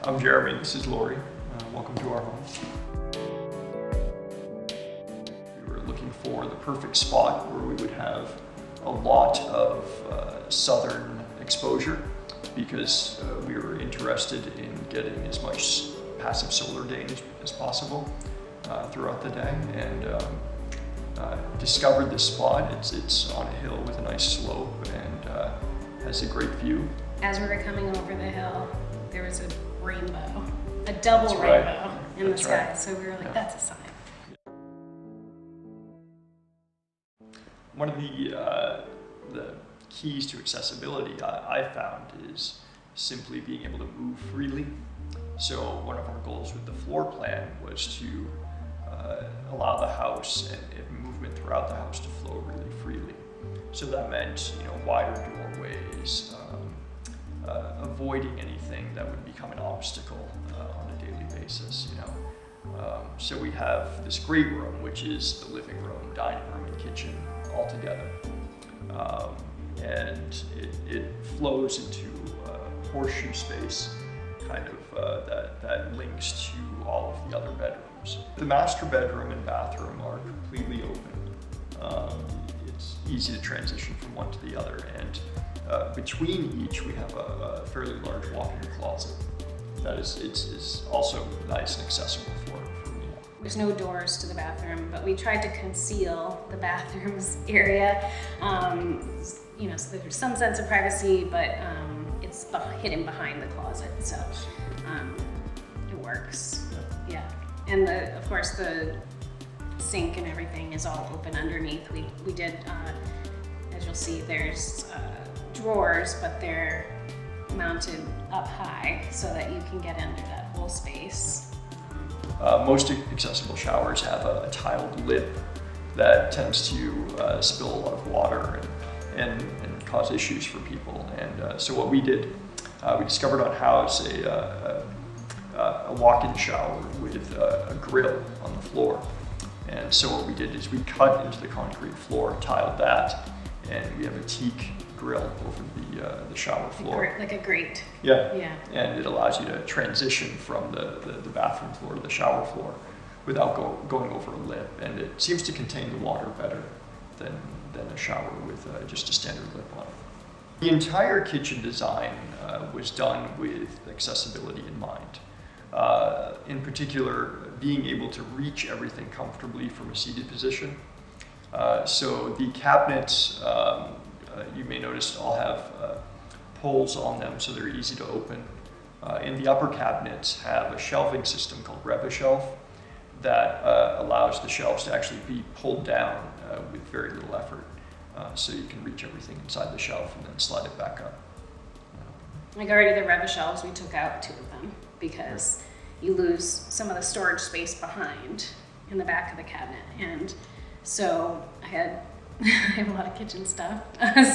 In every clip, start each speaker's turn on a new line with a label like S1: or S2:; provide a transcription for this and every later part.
S1: I'm Jeremy, this is Laurie. Welcome to our home. We were looking for the perfect spot where we would have a lot of southern exposure because we were interested in getting as much passive solar day as possible throughout the day, and discovered this spot. It's on a hill with a nice slope and has a great view.
S2: As we were coming over the hill, there was a rainbow, a double
S1: That's
S2: rainbow
S1: right.
S2: in
S1: That's
S2: the sky.
S1: right.
S2: So we were like,
S1: Yeah.
S2: that's a sign.
S1: One of the keys to accessibility I found is simply being able to move freely. So one of our goals with the floor plan was to allow the house and movement throughout the house to flow really freely. So that meant, wider doorways, avoiding anything that would become an obstacle on a daily basis. So we have this great room, which is the living room, dining room, and kitchen all together, and it flows into a horseshoe space, kind of that links to all of the other bedrooms. The master bedroom and bathroom are completely open. It's easy to transition from one to the other, and between each we have a fairly large walk-in closet that is also nice and accessible for me.
S2: There's no doors to the bathroom, but we tried to conceal the bathroom's area, so there's some sense of privacy, but it's hidden behind the closet, so it works. Yeah, and of course the sink and everything is all open underneath. We did, as you'll see, there's drawers, but they're mounted up high so that you can get into that whole space.
S1: Most accessible showers have a tiled lip that tends to spill a lot of water and cause issues for people. And so what we did, we discovered on house a walk-in shower with a grill on the floor. And so what we did is we cut into the concrete floor, tiled that, and we have a teak grill over the shower floor.
S2: Like a grate.
S1: Yeah.
S2: Yeah.
S1: And it allows you to transition from the bathroom floor to the shower floor without going over a lip. And it seems to contain the water better than a shower with just a standard lip on it. The entire kitchen design was done with accessibility in mind. In particular, being able to reach everything comfortably from a seated position. So the cabinets, you may notice, all have poles on them, so they're easy to open. And the upper cabinets have a shelving system called Rev-A-Shelf that allows the shelves to actually be pulled down with very little effort. So you can reach everything inside the shelf and then slide it back up.
S2: Like already the Rev-A-Shelves, we took out 2 of them because you lose some of the storage space behind in the back of the cabinet. And so I have a lot of kitchen stuff.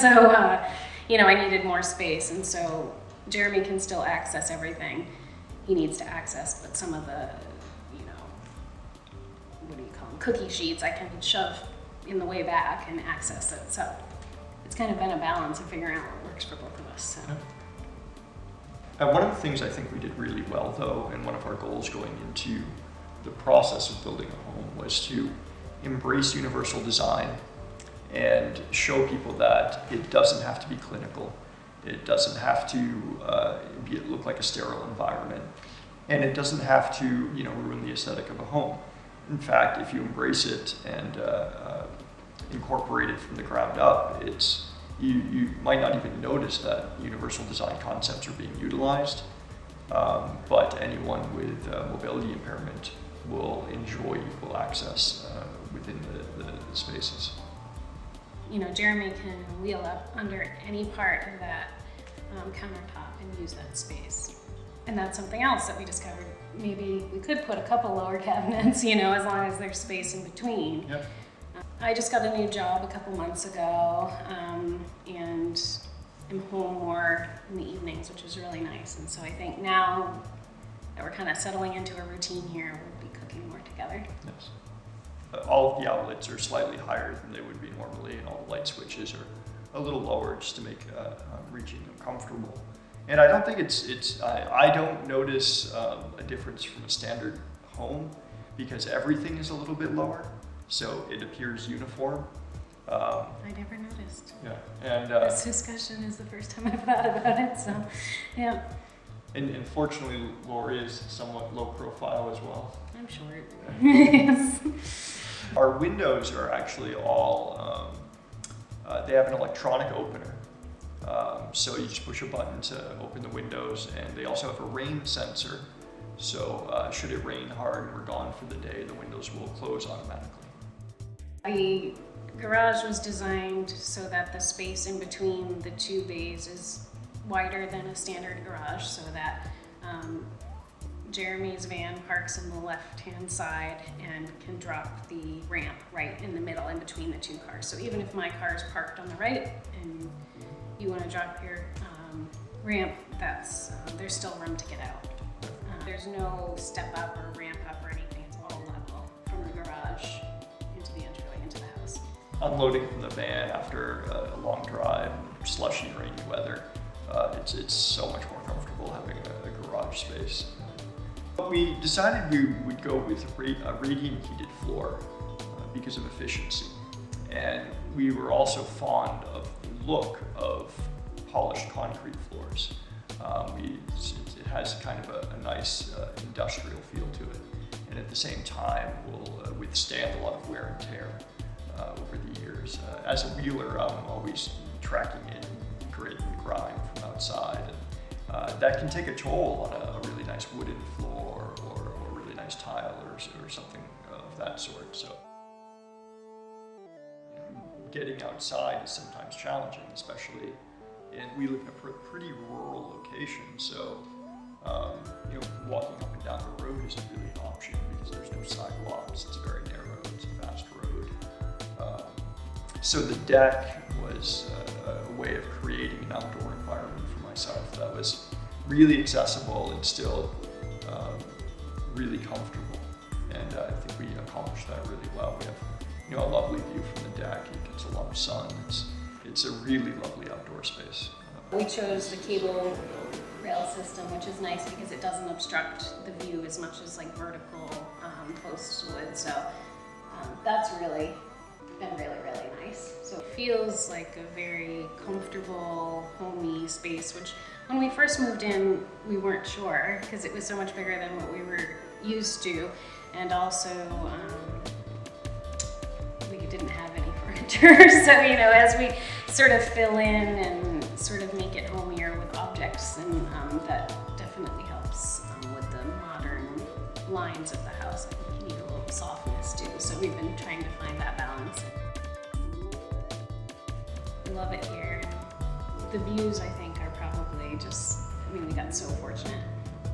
S2: So, I needed more space. And so Jeremy can still access everything he needs to access, but some of the, what do you call them, cookie sheets, I can shove in the way back and access it. So it's kind of been a balance of figuring out what works for both of us. So.
S1: One of the things I think we did really well, though, and one of our goals going into the process of building a home was to embrace universal design and show people that it doesn't have to be clinical. It doesn't have to look like a sterile environment. And it doesn't have to, ruin the aesthetic of a home. In fact, if you embrace it and incorporate it from the ground up, you might not even notice that universal design concepts are being utilized, but anyone with mobility impairment will enjoy equal access within the spaces.
S2: Jeremy can wheel up under any part of that countertop and use that space. And that's something else that we discovered. Maybe we could put a couple lower cabinets, as long as there's space in between.
S1: Yep.
S2: I just got a new job a couple months ago, and am home more in the evenings, which is really nice. And so I think now that we're kind of settling into a routine here, we'll be cooking more together.
S1: Yes. All of the outlets are slightly higher than they would be normally, and all the light switches are a little lower just to make reaching them comfortable. And I don't think I don't notice a difference from a standard home because everything is a little bit lower, so it appears uniform.
S2: I never noticed.
S1: Yeah, and
S2: This discussion is the first time I've thought about it, so yeah.
S1: And fortunately, Laurie is somewhat low profile as well.
S2: I'm short. Yes.
S1: Our windows are actually all, they have an electronic opener. So you just push a button to open the windows, and they also have a rain sensor. So should it rain hard and we're gone for the day, the windows will close automatically.
S2: The garage was designed so that the space in between the two bays is wider than a standard garage, so that Jeremy's van parks on the left-hand side and can drop the ramp right in the middle in between the two cars. So even if my car is parked on the right and you want to drop your ramp, there's still room to get out. There's no step up or ramp up or anything. It's all level from the garage into the entryway into the house.
S1: Unloading from the van after a long drive, slushy, rainy weather, it's so much more comfortable having a garage space. We decided we would go with a radiant heated floor because of efficiency. And we were also fond of the look of polished concrete floors. It has kind of a nice industrial feel to it. And at the same time will withstand a lot of wear and tear over the years. As a wheeler, I'm always tracking in grit and grime from outside. And that can take a toll on a really nice wooden floor or a really nice tile or something of that sort. So getting outside is sometimes challenging, especially we live in a pretty rural location, so walking up and down the road isn't really an option because there's no sidewalks. It's very narrow. It's a fast road. So the deck was a way of creating an outdoor environment for myself that was really accessible and still really comfortable. And I think we accomplished that really well. We have a lovely view from the deck. It gets a lot of sun. It's a really lovely outdoor space.
S2: We chose the cable rail system, which is nice because it doesn't obstruct the view as much as like vertical posts would. So that's really been really, really nice. So it feels like a very comfortable, homey space, which when we first moved in, we weren't sure because it was so much bigger than what we were used to. And also, we didn't have any furniture. So, as we sort of fill in and sort of make it homier with objects, and that definitely helps with the modern lines of the house. I think you need a little softness too. So we've been trying to find that balance. I love it here. The views, I think, are probably just, we got so fortunate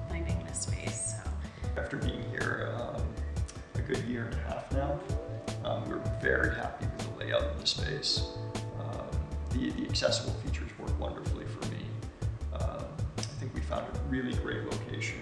S2: finding this space. So.
S1: After being here a good year and a half now, we're very happy with the layout of the space. The accessible features work wonderfully for me. I think we found a really great location